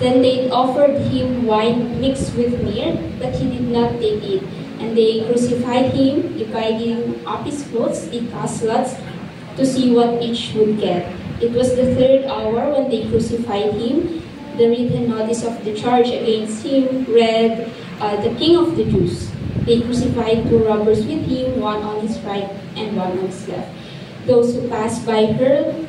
Then they offered him wine mixed with myrrh, but he did not take it. And they crucified him, dividing up his clothes. They cast lots to see what each would get. It was the third hour when they crucified him. The written notice of the charge against him read, "The King of the Jews." They crucified two robbers with him, one on his right and one on his left. Those who passed by hurled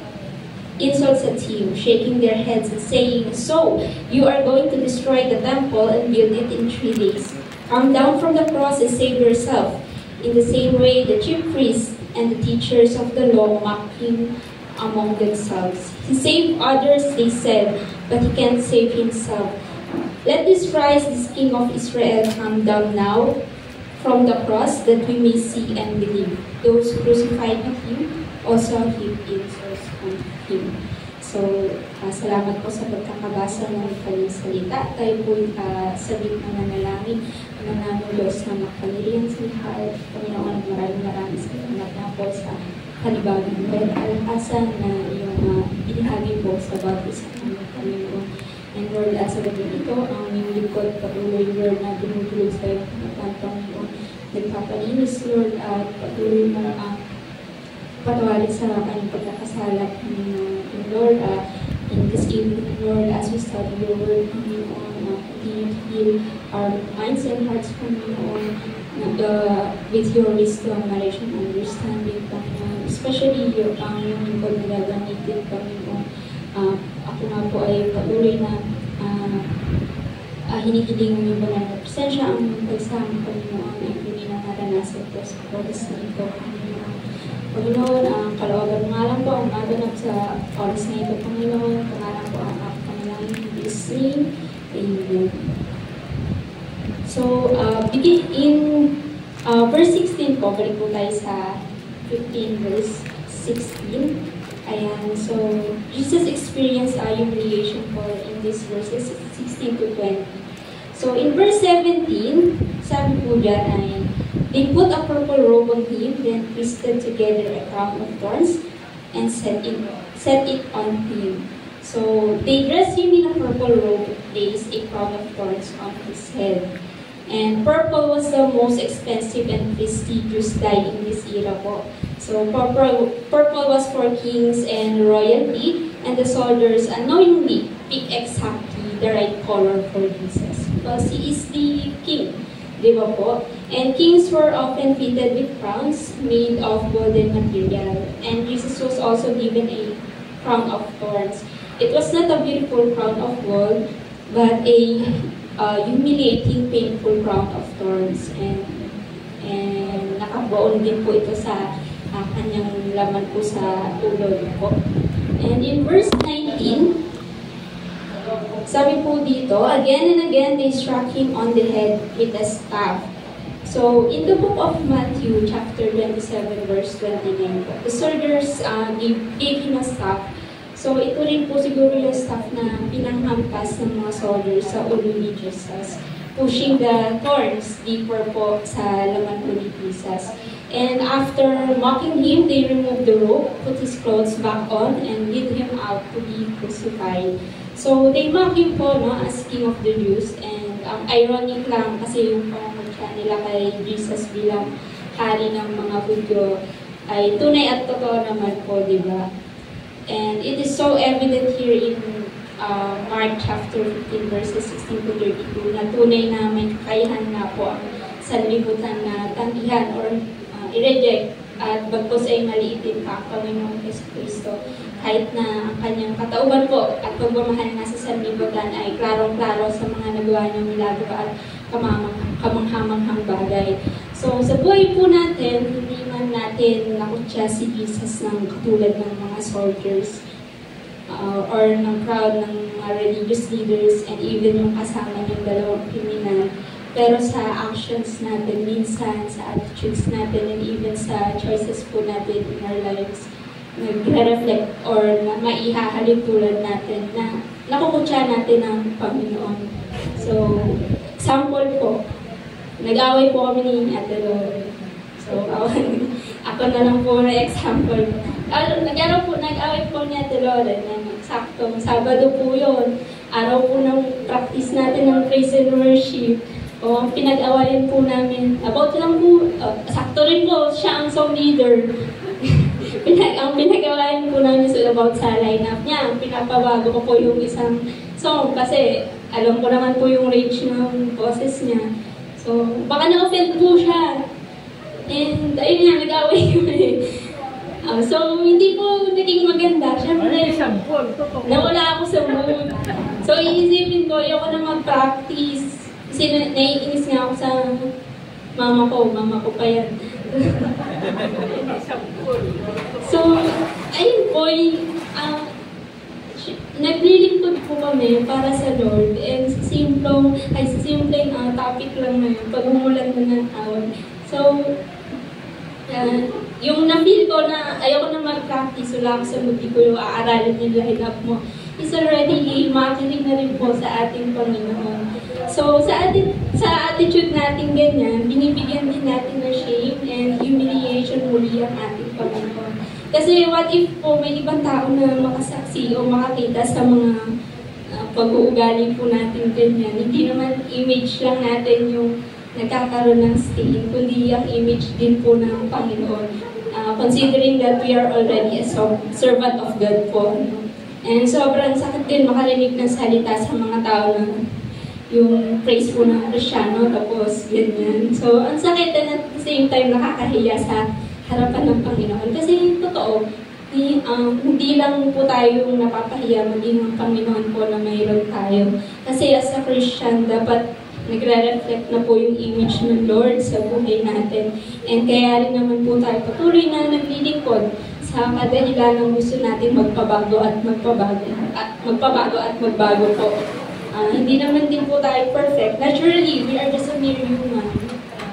insults at him, shaking their heads and saying, "So, you are going to destroy the temple and build it in 3 days. Come down from the cross and save yourself." In the same way, the chief priests and the teachers of the law mocked him among themselves. "He saved others," they said, "but he can't save himself. Let this Christ, this King of Israel, come down now from the cross that we may see and believe." Those who crucified him also heaped insults on him. So, salamat po sa pagkakabasa ng kanyang salita. Tayo po sabit na nanalangin. Namin Diyos na makapangyarihan sa lahat. Panginoon, maraming salamat na po sa kalibagang kalakasan na iyong binahagi po sa bawat isa ng Panginoon. And Lord, sa gabi ito, ang iyong likod patuloy, Lord, na dinudulog sa iyong kamatan, Panginoon. Nagpapalinis, Lord, at patuloy mo patawarin sa kanyang pagkakasala, Panginoon. Lord, in this evening, Lord, as we study your word, Panginoon, continue to heal our minds and hearts, Panginoon, with your wisdom, knowledge, and understanding, Panginoon. Especially yung lingkod na gagamitin, Panginoon. Ako nga po ay patuloy na hinihiling mo yung banal na presensya ang pagsama, Panginoon, ay hindi na naranasan po sa oras na ito, Panginoon. Panginoon, ang kalooban nga lang po ang maganap sa oras na ito, Panginoon. Pangalan po ang Panginoon in this name. Amen. So, begin in verse 16 po, balik po tayo sa 15 verse 16. Ayan, so, Jesus experienced humiliation po in these verses 16 to 20. So, in verse 17, sabi po dyan ay, they put a purple robe on him, then twisted together a crown of thorns, and set it on him. So, they dressed him in a purple robe, placed a crown of thorns on his head. And purple was the most expensive and prestigious dye in this era po. So, purple was for kings and royalty, and the soldiers unknowingly picked exactly the right color for Jesus. Because he is the king, di ba po? And kings were often fitted with crowns made of golden material. And Jesus was also given a crown of thorns. It was not a beautiful crown of gold, but a humiliating, painful crown of thorns. And nakabaon din po ito sa kanyang laman po sa ulo po. And in verse 19, sabi po dito, again and again they struck him on the head with a staff. So, in the book of Matthew, chapter 27, verse 29, the soldiers gave him a staff. So, ito rin po siguro yung staff na pinanghampas ng mga soldiers sa ulo ni Jesus, pushing the thorns deeper po sa laman po ni Jesus. And after mocking him, they removed the robe, put his clothes back on, and lead him out to be crucified. So, they mock him po, no, as King of the Jews. And ironic lang kasi yung pangungutya nila kay Jesus bilang hari ng mga Hudyo ay tunay at totoo naman po, di ba? And it is so evident here in Mark chapter 15 verses 16 to 32 na tunay na may kakayahan na po ang sanlibutan na tanggihan or i-reject at bagpos ay maliitin ka ang Panginoong Kristo. Kahit na ang kanyang katauhan po at pagmamahal na sa sanlibutan ay klarong-klaro sa mga nagawa niyang milagro at kamanghamanghang bagay. So, sa buhay po natin, hindi man natin nakutya si Jesus ng katulad ng mga soldiers or ng crowd ng mga religious leaders and even yung kasama ng dalawang kriminal. Pero sa actions natin, minsan, sa attitudes natin, and even sa choices po natin in our lives, nagre-reflect or maihahalin tulad natin na nakukutya natin ang Panginoon. So, example po, nag-away po kami ni Ate Lord. So, ako na lang po na example. Nag-away po ni Ate Lord. Saktong Sabado po yun. araw po ng practice natin ng praise and worship, o pinag-awayan po namin, about lang po, sakto rin po, siya ang song leader. Ang pinag-awayan po namin about sa lineup niya, pinapabago ko po yung isang song kasi alam ko naman po yung range ng boses niya. So, baka na-offend po siya. And ayun nga, nag-away kami. So, hindi po naging maganda. Siyempre, nawala ako sa mood. So, iisipin ko, ayoko na mag-practice. Kasi naiinis nga ako sa mama ko. Mama ko pa yan. So, ayun po, naglilingkod po kami para sa Lord. And sa simpleng topic lang na yun, pag-umulan na ng tawag. So, yung na-feel ko na ayoko na mag-practice, wala ako sa mood, ko yung aaralin yung line-up mo, is already makinig na rin po sa ating Panginoon. So, sa attitude natin ganyan, binibigyan din natin ng shame and humiliation muli ang ating Panginoon. Kasi what if po may ibang tao na makasaksi o makakita sa mga pag-uugali po natin ganyan, hindi naman image lang natin yung nagkakaroon ng stain, kundi ang image din po ng Panginoon. Considering that we are already a servant of God po. And sobrang sakit din makarinig ng salita sa mga tao na yung praise po ng Kristiyano, tapos ganyan. So, ang sakit and at the same time nakakahiya sa harapan ng Panginoon. Kasi totoo, hindi lang po tayo yung napapahiya, maging ang Panginoon po na mayroon tayo. Kasi as a Christian, dapat nagre-reflect na po yung image ng Lord sa buhay natin. And kaya rin naman po tayo patuloy na naglilingkod sa kadahilan ng gusto natin magpabago at magbago po. Hindi naman din po tayo perfect. Naturally, we are just a mere human.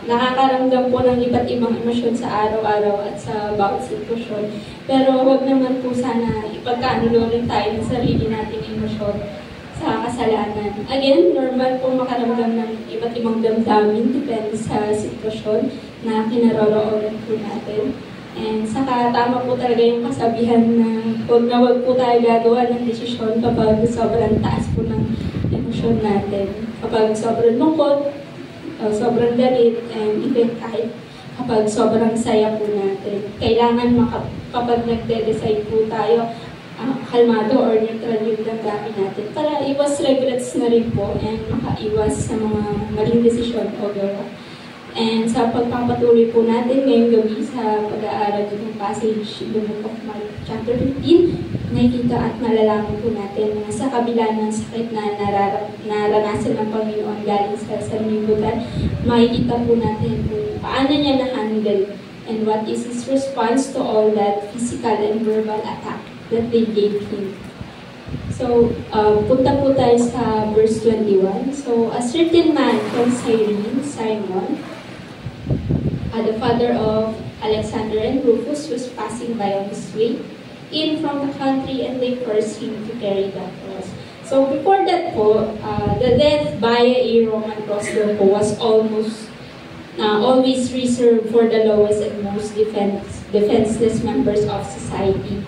Nakakaramdam po ng iba't ibang emosyon sa araw-araw at sa bawat sitwasyon. Pero huwag naman po sana ipagkanulo rin tayo ng sarili nating emosyon sa kasalanan. Again, normal po makaramdam ng iba't ibang damdamin depende sa sitwasyon na kinaroroonan po natin. And saka tama po talaga yung kasabihan na huwag po tayo gagawa ng desisyon kapag sobrang taas po ng emosyon natin. Kapag sobrang lungkot, sobrang galit, and even kahit kapag sobrang saya po natin. Kailangan kapag nagde-decide po tayo, kalmado or neutral yung damdamin natin para iwas regrets na rin po and makaiwas sa mga maling desisyon o gawa. And sa pagpapatuloy po natin ngayong gabi sa pag-aaral ng passage in the book of Mark chapter 15, nakikita at malalaman po natin na sa kabila ng sakit na naranasan ng Panginoon galing sa sanlibutan, makikita po natin kung paano niya na-handle and what is his response to all that physical and verbal attack that they gave him. So, punta po tayo sa verse 21. So, a certain man from Cyrene, Simon, the father of Alexander and Rufus, was passing by on his way in from the country, and they forced him to carry the cross. So, before that po, the death by a Roman crossbow po was always reserved for the lowest and most defenseless members of society.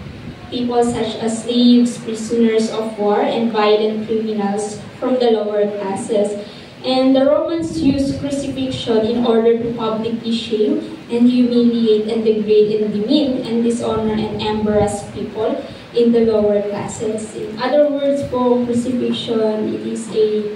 People such as slaves, prisoners of war, and violent criminals from the lower classes. And the Romans used crucifixion in order to publicly shame and humiliate and degrade and demean and dishonor and embarrass people in the lower classes. In other words, po, crucifixion, it is a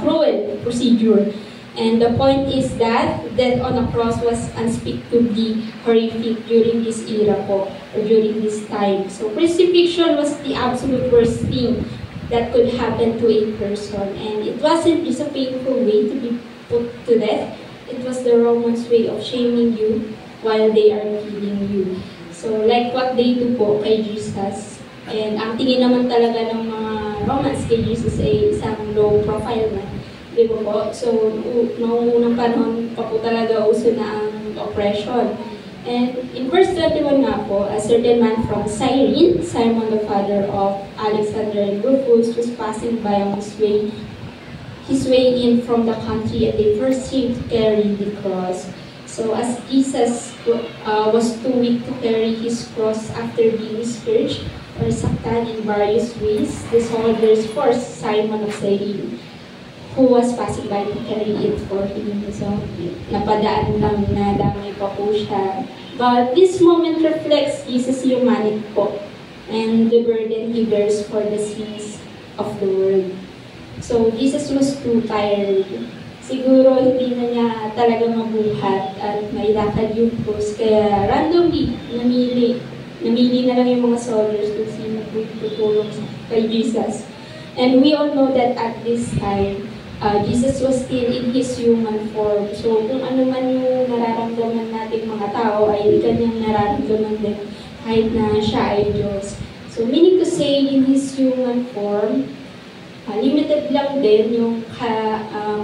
cruel procedure. And the point is that death on a cross was unspeakably horrific during this era po, or during this time. So crucifixion was the absolute worst thing that could happen to a person. And it wasn't just a painful way to be put to death. It was the Romans' way of shaming you while they are killing you. So like what they do po kay Jesus. And ang tingin naman talaga ng mga Romans kay Jesus ay isang low profile man. Di ba po? So, noong unang panahon pa po talaga uso na ang oppression. And in verse 21 nga po, a certain man from Cyrene, Simon the father of Alexander and Rufus, was passing by on his way in from the country, and they forced him to carry the cross. So as Jesus was too weak to carry his cross after being scourged, or saktan in various ways, the soldiers forced Simon of Cyrene, who was passing by, to carry it for him. So, napadaan lang na dami pa po siya. But this moment reflects Jesus' humanity po and the burden He bears for the sins of the world. So, Jesus was too tired. Siguro hindi na niya talaga mabuhat at mailakad yung cross. Kaya randomly, namili na lang yung mga soldiers kung sino po tutulong kay Jesus. And we all know that at this time, Jesus was still in His human form. So kung ano man yung nararamdaman nating mga tao ay kanyang nararamdaman din kahit na siya ay Diyos. So meaning to say, in His human form, limited lang din yung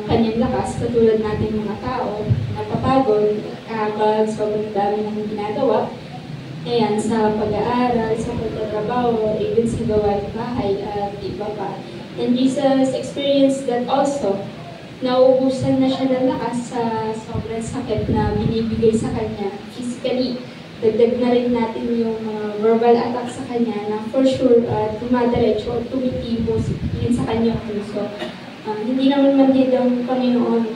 kanyang lakas, katulad natin mga tao, napapagod kapag sobrang dami ng ginagawa. Ayan, sa pag-aaral, sa pagtatrabaho, even sa gawaing bahay at iba pa. And Jesus experienced that also. Nauubusan na siya ng lakas sa sobrang sakit na binibigay sa kanya physically. Dagdag na rin natin yung verbal attack sa kanya na for sure dumadiretso o tumitibo yun sa kanyang puso. Hindi naman manhid ang Panginoon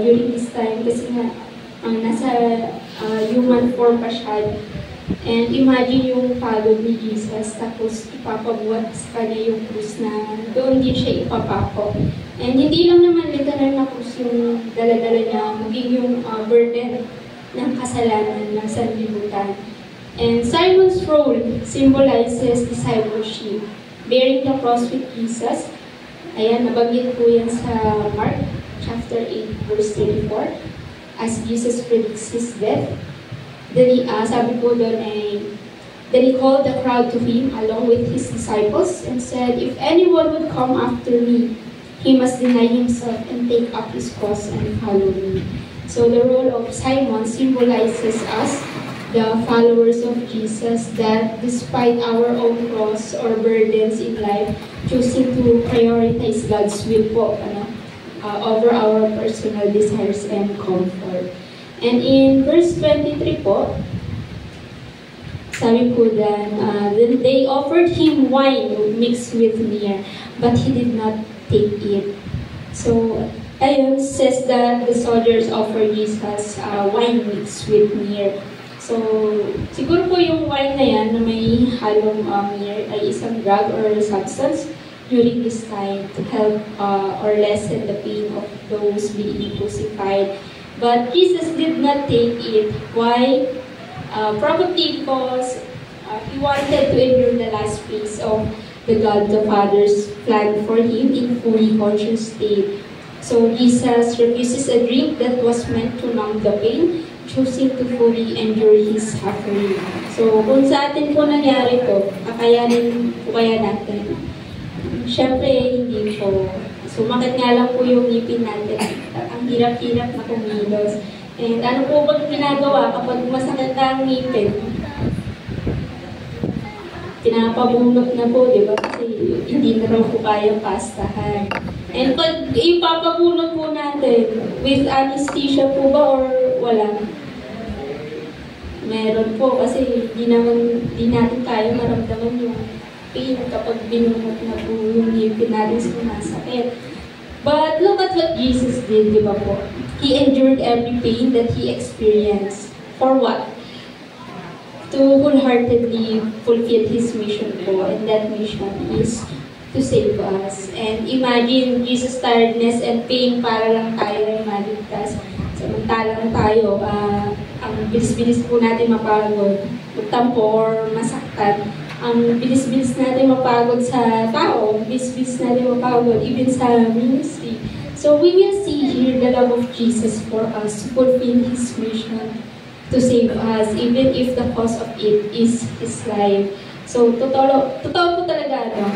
during this time kasi nga nasa human form pa siya. And imagine yung pagod ni Jesus tapos ipapabuhat sa kanya yung krus na doon din siya ipapako. And hindi lang naman literal na krus yung dala-dala niya, maging yung burden ng kasalanan ng sanlibutan. And Simon's role symbolizes discipleship, bearing the cross with Jesus. Ayan, nabanggit po yan sa Mark chapter 8 verse 34 as Jesus predicts His death. Then sabi po doon then He called the crowd to Him along with His disciples and said, "If anyone would come after me, he must deny himself and take up his cross and follow me." So the role of Simon symbolizes us, the followers of Jesus, that despite our own cross or burdens in life, choosing to prioritize God's will po, over our personal desires and comfort. And in verse 23 po, sabi po then they offered Him wine mixed with myrrh, but He did not take it. So, ayun, says that the soldiers offered Jesus wine mixed with myrrh. So, siguro po yung wine na yan na may halong myrrh ay isang drug or substance during this time to help or lessen the pain of those being crucified. But Jesus did not take it. Why? Probably because He wanted to endure the last phase of the God the Father's plan for Him in fully conscious state. So Jesus refuses a drink that was meant to numb the pain, choosing to fully endure His suffering. So kung sa atin po nangyari to, kakayanin po kaya natin? Siyempre, hindi po. Sumakit nga lang po yung ngipin natin. Ang hirap-hirap na kumilos. And ano po bang ginagawa kapag masakit na ang ngipin? Pinapabunot na po, di ba? Kasi hindi na raw po kayang pastahan. And pag ipapabunot po natin, with anesthesia po ba or wala? Meron po kasi di natin kaya maramdaman yung pain kapag binunot na po yung ngipin natin sumasakit. But look at what Jesus did, di ba po? He endured every pain that He experienced. For what? To wholeheartedly fulfill His mission po. And that mission is to save us. And imagine Jesus' tiredness and pain para lang tayo ay maligtas. Samantalang tayo, ang bilis-bilis po natin mapagod, magtampo or masaktan. Ang bilis-bilis natin mapagod sa tao, bilis-bilis natin mapagod even sa ministry. So we will see here the love of Jesus for us to fulfill His mission to save us, even if the cost of it is His life. So totoo po talaga na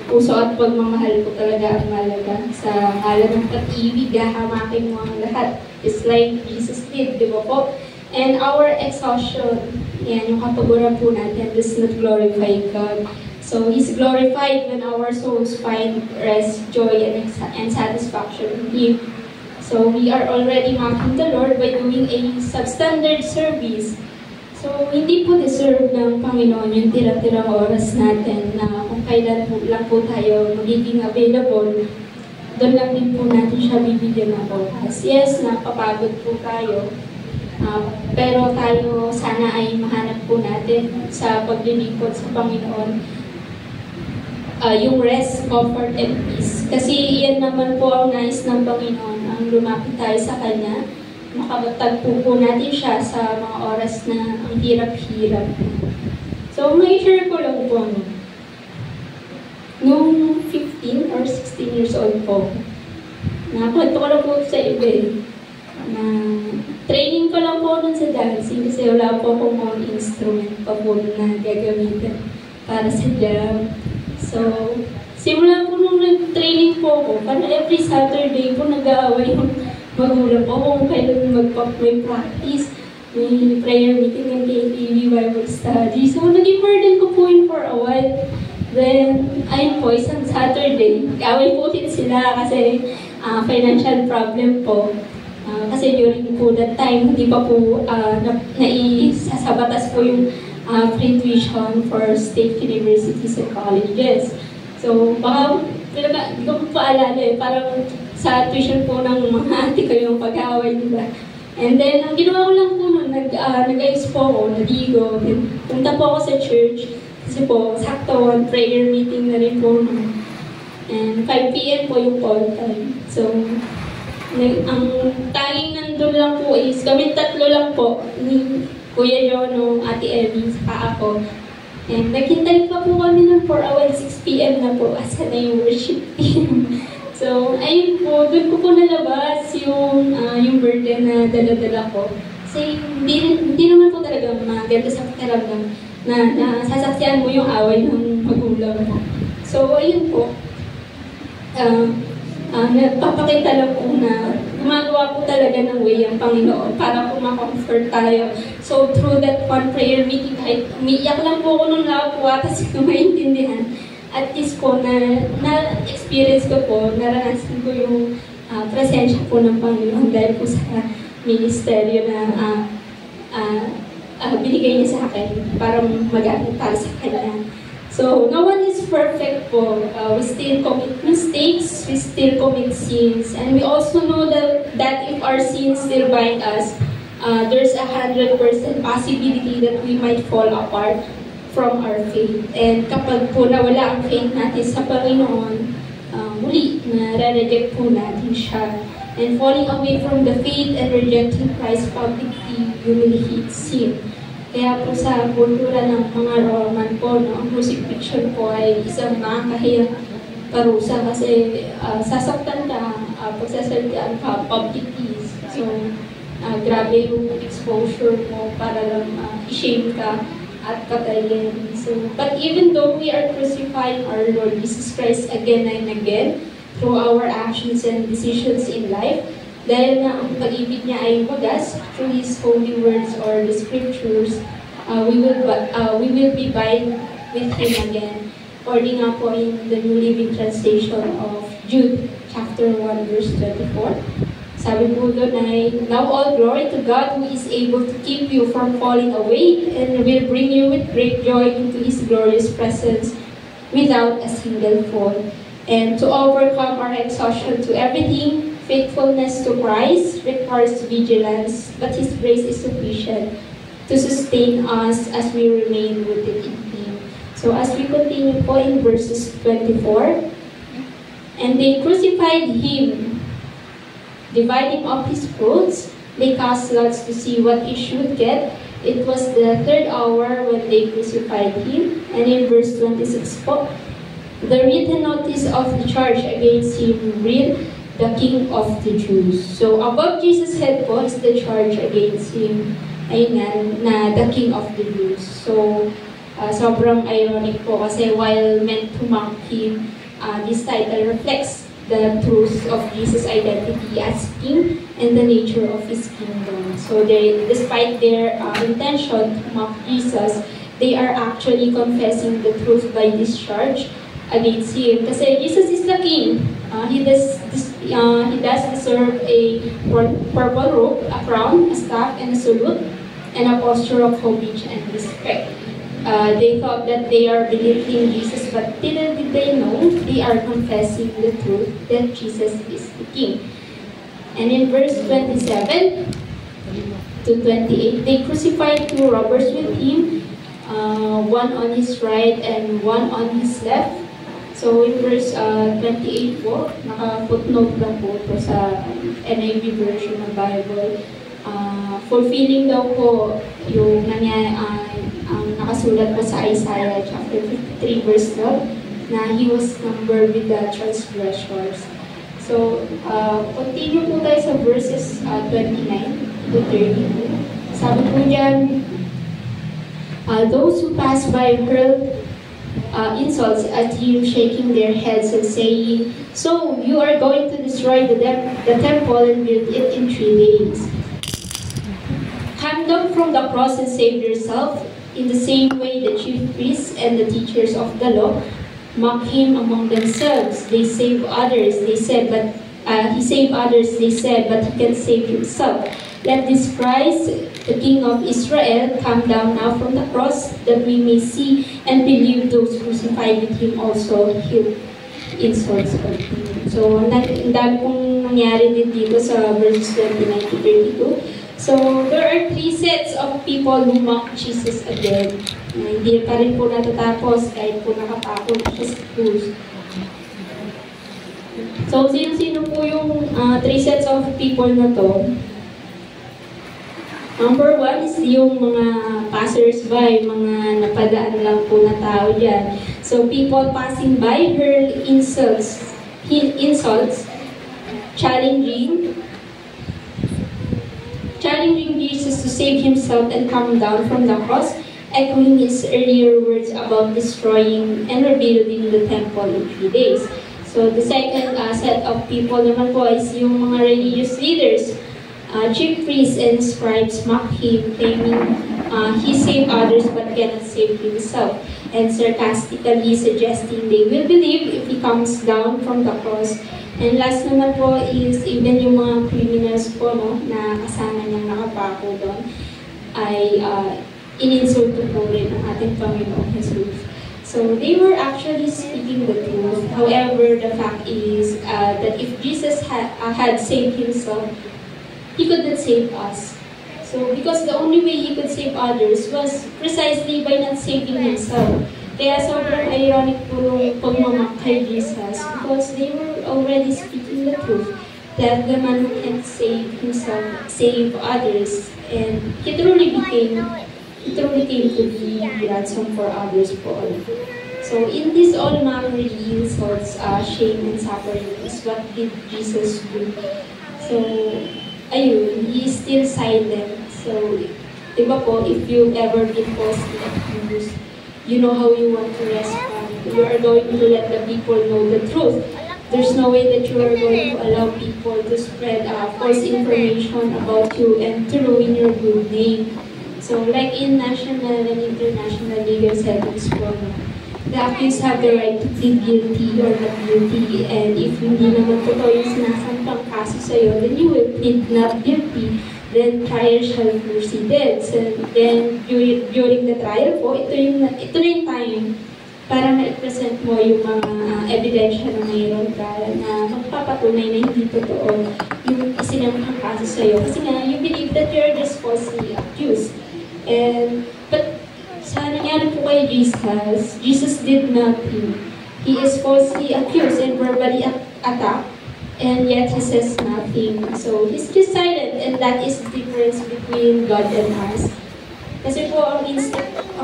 puso at pagmamahal po talaga ang malaga. Sa ngalan ng pag-ibig, hahamakin mo ang lahat. It's like Jesus did, di ba po? And our exhaustion, yan, yung kapaguran po natin, does not glorify God. So, He's glorified when our souls find rest, joy, and satisfaction in Him. So, we are already mocking the Lord by doing a substandard service. So, hindi po deserve ng Panginoon yung tira-tirang oras natin na kung kailan po lang po tayo magiging available, doon lang din po natin siya bibigyan ng oras. Yes, napapagod po tayo, pero tayo sana ay mahanap po natin sa paglilingkod sa Panginoon yung rest, comfort, and peace. Kasi yan naman po ang nais ng Panginoon, ang lumapit tayo sa Kanya, makabatagpo po natin siya sa mga oras na ang hirap-hirap. So, may share ko lang po, nung 15 or 16 years old po, nakwento ko lang po sa iba na training ko lang po nun sa dancing kasi wala po akong mga instrument pa po na gagamitin para sa jam. So, simula po nung nag-training po ako, para every Saturday po nag-aaway yung magulang po kung kailan may practice, may prayer meeting ng KTV Bible study. So, naging burden ko po yun for a while. Then, ayun po, isang Saturday, away po din sila kasi financial problem po. Kasi during po that time, hindi pa po naisasabatas po yung free tuition for state universities and colleges. So, baka, hindi ko po paalala parang sa tuition po ng mga ate ko yung pag-away nila. And then, ang ginawa ko lang po nun, nag-ayos po ako, naligo, punta po ako sa church, kasi po, sakto, one prayer meeting na rin po nun. And 5 p.m. po yung call time. So, ang tanging nandun lang po is, kami tatlo lang po, ni Kuya Jono, Ate Ellie, saka ako. And naghintay pa po kami nun for a while, 6 p.m. na po, asa na yung worship team. So, ayun po, doon ko po nalabas yung burden na dala-dala ko. Kasi hindi naman po talaga maganda sa pakiramdam na sasaksihan mo yung away ng magulang mo. So, ayun po. Nagpapakita lang po na gumagawa po talaga ng way ang Panginoon para po ma-comfort tayo. So, through that one prayer meeting, kahit umiiyak lang po ako nung nakakuha kasi maintindihan. At least po, na-experience ko po, naranasan ko yung presensya po ng Panginoon dahil po sa ministeryo na binigay niya sa akin para magamit para sa Kanya. So, no one is perfect po. We still commit mistakes, we still commit sins, and we also know that if our sins still bind us, there's 100% possibility that we might fall apart from our faith. And kapag po nawala ang faith natin sa Panginoon, muli, na-reject po natin siya. And falling away from the faith and rejecting Christ publicly humiliates sin. Kaya po sa kultura ng mga Roman po, ang crucifixion po ay isang nakakahiyang parusa kasi sasaktan ka, pagsasalitaan ka publicly. So, grabe yung exposure mo para lang i-shame ka at patayin. So, but even though we are crucifying our Lord Jesus Christ again and again through our actions and decisions in life, dahil na ang pag-ibig niya ay wagas through His holy words or the scriptures, we will be bind with Him again. According nga po in the New Living Translation of Jude, chapter 1, verse 24. Sabi po doon ay, now all glory to God who is able to keep you from falling away and will bring you with great joy into His glorious presence without a single fall. And to overcome our exhaustion to everything, faithfulness to Christ requires vigilance, but His grace is sufficient to sustain us as we remain rooted in Him. So as we continue po in verses 24, and they crucified Him, dividing up His clothes, they cast lots to see what he should get. It was the 3rd hour when they crucified Him. And in verse 26 po, the written notice of the charge against Him read, the King of the Jews. So above Jesus' head po is the charge against Him, ayun na the King of the Jews. So sobrang ironic po kasi while meant to mock Him, this title reflects the truth of Jesus' identity as King and the nature of His kingdom. So despite their intention to mock Jesus, they are actually confessing the truth by this charge against Him. Kasi Jesus is the King. He does deserve a purple robe, a crown, a staff, and a salute. and a posture of homage and respect. They thought that they are believing Jesus, but little did they know they are confessing the truth that Jesus is the King. And in verse 27 to 28, they crucified two robbers with him, one on his right and one on his left. So in verse 28 po, naka-footnote lang po ito sa NIV version ng Bible. Fulfilling daw po yung ang nakasulat po sa Isaiah chapter 53 verse 12 na he was numbered with the transgressors. So, continue po tayo sa verses 29 to 32. Sabi po dyan, those who passed by hurled insults at him, shaking their heads and saying, "So, you are going to destroy the temple and build it in 3 days. Come down from the cross and save yourself." In the same way, the chief priests and the teachers of the law mocked him among themselves. They save others, they said, but he saved others, they said, but he can save himself. Let this Christ, the King of Israel, come down now from the cross, that we may see and believe those crucified with him also heal insults of him. So, ang dami pong nangyari din dito sa verses 29 to 32. So, there are 3 sets of people who mock Jesus again. Hindi pa rin po natatapos kahit po nakapakot siya sa krus. So, sino-sino po yung 3 sets of people na to? Number 1 is yung mga passers-by, mga napadaan lang po na tao dyan. So, people passing by hurl insults, challenging Jesus to save himself and come down from the cross, echoing his earlier words about destroying and rebuilding the temple in 3 days. So the second set of people naman po is yung mga religious leaders. Chief priests and scribes mock him, claiming he saved others but cannot save himself, and sarcastically suggesting they will believe if he comes down from the cross. And last naman po is even yung mga criminals po, no, na kasama niyang nakapako doon ay ininsulto po rin ang ating Panginoong Jesus. So they were actually speaking the truth. However, the fact is that if Jesus had saved himself, he could not save us. So because the only way he could save others was precisely by not saving himself. Kaya sobrang ironic po yung pagmamak kay Jesus because they were already speaking the truth that the man who can save himself, save others, and he truly came to be ransom for others po. So in this all mockery, insults, shame, and suffering is what did Jesus do? So, ayun, he is still silent. So, diba po, if you've ever been falsely accused, you know how you want to respond. You are going to let the people know the truth. There's no way that you are going to allow people to spread false information about you and to ruin your good name. So like in national and international legal settings po, the accused have the right to plead guilty or not guilty, and if hindi naman totoo yung sinasampang kaso sa'yo, then you will plead not guilty. Then trial shall proceed. So then during the trial po, ito na yung time para ma-present mo yung mga ebidensya na mayroon ka na magpapatunay na hindi totoo yung isinampang kaso sa'yo. Kasi nga, you believe that you're just falsely accused. But sa nangyari po kay Jesus, Jesus did nothing. He is falsely accused and verbally attacked, and yet he says nothing. So he's just silent, and that is the difference between God and us. Kasi po, ang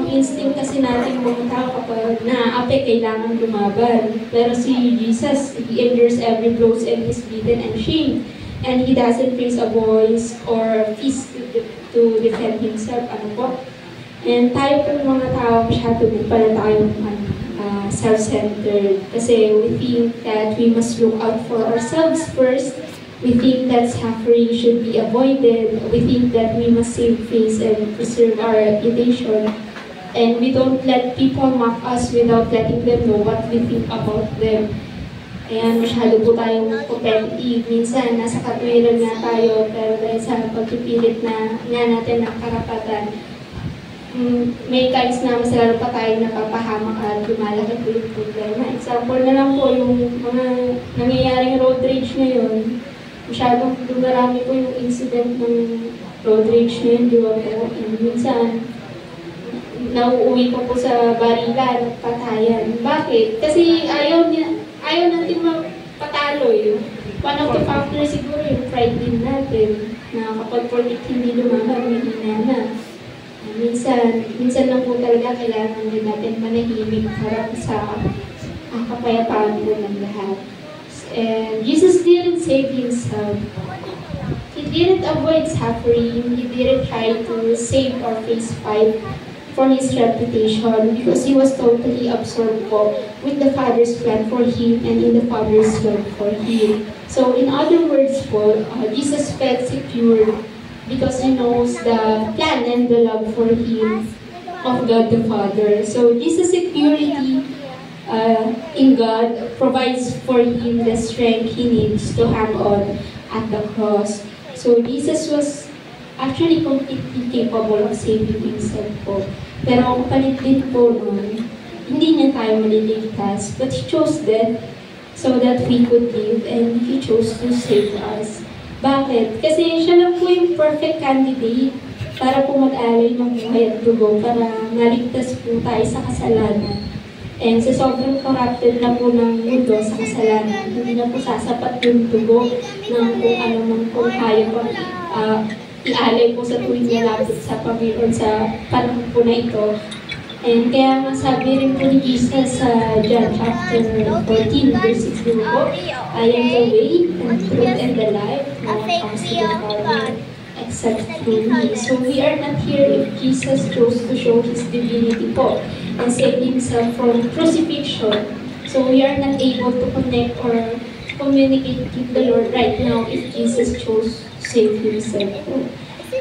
instinct kasi natin mga tao kapag naaapi, kailangan lumaban. Pero si Jesus, he endures every blows and is beaten and shamed. And he doesn't raise a voice or fist to defend himself. Ano po? And tayo po mga tao, masyado din pala tayong self-centered. Kasi we think that we must look out for ourselves first. We think that suffering should be avoided. We think that we must save face and preserve our reputation. And we don't let people mock us without letting them know what we think about them. Ayan, masyado po tayong competitive. Minsan, nasa katwiran nga tayo, pero dahil sa pagpipilit na nga natin ng karapatan, may times na mas lalo pa tayo napapahamak at lumalaki po yung problema. Example na lang po yung mga nangyayaring road rage ngayon. Masyadong dumarami po yung incident ng road rage ngayon, di ba po? And minsan, nauuwi pa po sa barilan at patayan. Bakit? Kasi ayaw natin magpatalo eh. One of the factors siguro yung pride din natin na kapag porkit hindi lumaban, mahina na. Minsan lang po talaga kailangan din natin manahimik harap sa kapayapaan po ng lahat. And Jesus didn't save himself. He didn't avoid suffering. He didn't try to save or face fight for his reputation because he was totally absorbed po with the Father's plan for him and in the Father's love for him. So in other words po, Jesus felt secure because he knows the plan and the love for him of God the Father. So Jesus' security in God provides for him the strength he needs to hang on at the cross. So Jesus was actually completely capable of saving himself po. Pero ang kapalit din po nun, hindi niya tayo maliligtas, but he chose death so that we could live, and he chose to save us. Bakit? Kasi siya lang po yung perfect candidate para po mag-alay ng buhay at dugo para maligtas po tayo sa kasalanan. And sa sobrang corrupted na po ng mundo sa kasalanan, hindi na po sasapat yung dugo ng kung ano man po kaya po ialay po sa tuwing nalapit sa Panginoon sa panahon po na ito. And kaya masabi rin po ni Jesus sa John chapter 14, verse 16 po, I am the way, and the truth, and the life. No one comes to the Father except through me. So we are not here if Jesus chose to show his divinity po and save himself from crucifixion. So we are not able to connect or communicate with the Lord right now if Jesus chose to save himself po.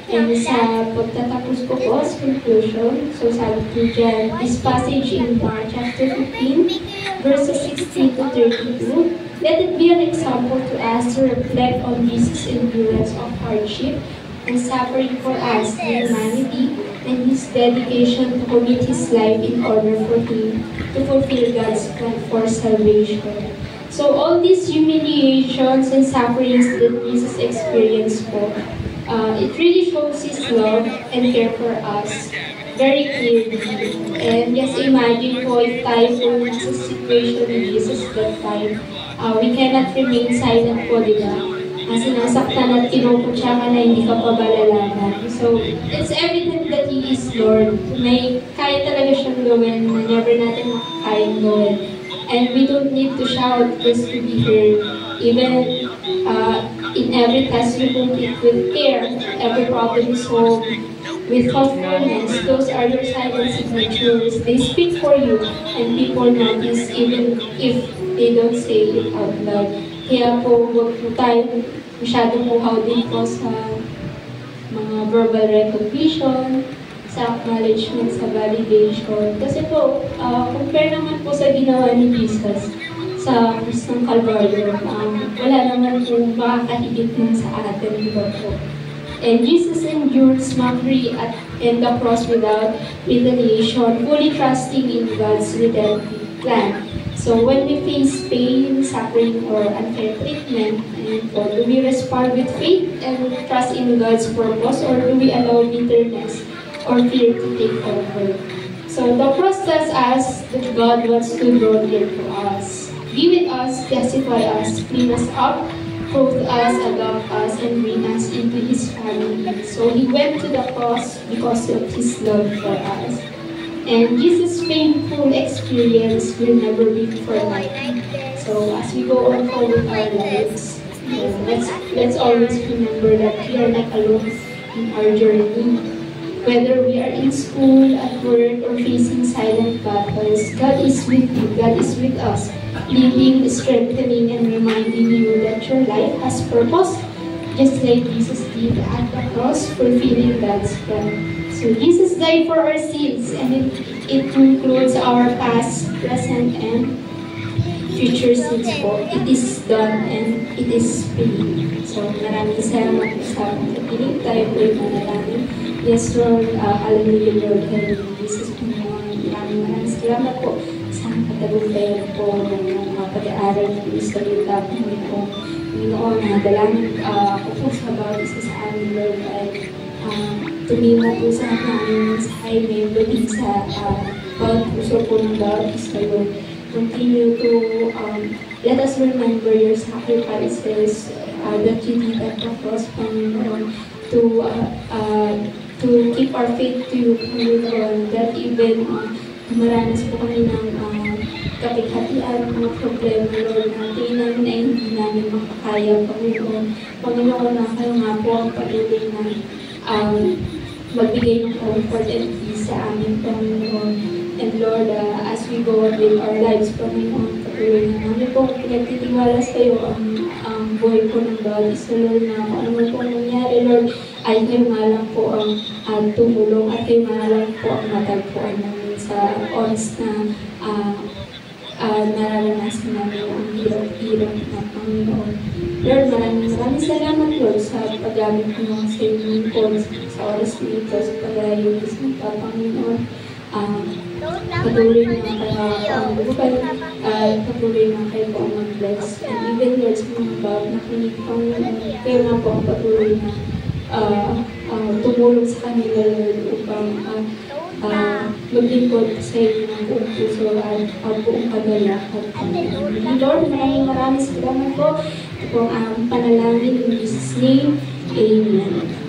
And sa pagtatapos ko po as conclusion, so sabi ko dyan, this passage in Mark chapter 15, verses 16 to 32, let it be an example to us to reflect on Jesus' endurance of hardship and suffering for us, the humanity, and his dedication to commit his life in order for him to fulfill God's plan for salvation. So all these humiliations and sufferings that Jesus experienced po, it really shows his love and care for us very clearly. And just imagine po if tayo po nasa situation ni Jesus that time, we cannot remain silent po, di ba? Sinasaktan at kinuputya ka na hindi ka pabalalanan. So, it's evident that He is Lord. May kaya talaga siyang gawin na never natin makakayang gawin. And we don't need to shout just to be heard. Even in every task you complete with care, every problem is solved with thoughtfulness. Those are your silent signatures. They speak for you, and people notice even if they don't say it out loud. Kaya po, huwag po tayo masyadong muhaw din po sa mga verbal recognition, sa acknowledgement, sa validation. Kasi po, compare naman po sa ginawa ni Jesus sa krus ng Calvario, wala naman po makakahigit nun sa atin, di ba po? And Jesus endured mockery and the cross without retaliation, fully trusting in God's redemptive plan. So when we face pain, suffering, or unfair treatment, do we respond with faith and trust in God's purpose, or do we allow bitterness or fear to take over? So the cross tells us that God wants to draw near to us, be with us, justify us, clean us up, clothe us, adopt us, and bring us into His family. So He went to the cross because of His love for us. And Jesus' painful experience will never be forgotten. So as we go on forward our lives, let's always remember that we are not alone in our journey. Whether we are in school, at work, or facing silent battles, God is with you, God is with us, leading, strengthening, and reminding you that your life has purpose, just like Jesus did at the cross, fulfilling God's plan. So Jesus died for our sins, and it includes our past, present, and future sins po, it is done and it is free. So maraming salamat po sa pagkikinig. Tayo po yung manalangin. Yes, Lord, hallelujah, Lord, hallelujah, Jesus, Panginoon. Maraming salamat po sa katagumpayan po ng mga pag-aaral ng salita, Panginoon. Panginoon, dalangin ko po sa bawat isa sa amin, Lord, ay tumima po sa aming mensahe ngayon sa bawat puso po ng bawat isa, Lord. Continue to let us remember your sacrifices that you did at the cross, Panginoon, to keep our faith to you, Panginoon, that even dumaranas po kami ng kapighatian, mga problema, Lord, na tingin namin ay hindi namin makakaya, Panginoon. Panginoon, na kayo nga po ang patuloy na magbigay ng comfort and peace sa amin, Panginoon. And Lord, as we go on with our lives, Panginoon, patuloy na namin po pinagtitiwala sa iyo ang buhay po ng bawat isa, Lord, na kung ano man po nangyari, Lord, ay kayo nga lang po ang tumulong at kayo nga lang po ang matagpuan namin sa oras na nararanasan namin ang hirap-hirap na Panginoon. Lord, maraming salamat, Lord, sa paggamit mo sa inyong call sa oras nito, sa pag-ayos ng Panginoon. Patuloy na kayo ang bukal, patuloy na kayo po ang mag-bless. And even, Lord, sa mga bawat nakinig, Panginoon, kayo nga po ang patuloy na tumulong sa kanila, Lord, upang maglingkod sa inyo ng buong puso at buong kagalakan. Lord, maraming salamat po. Ito po ang panalangin in Jesus' name. Amen.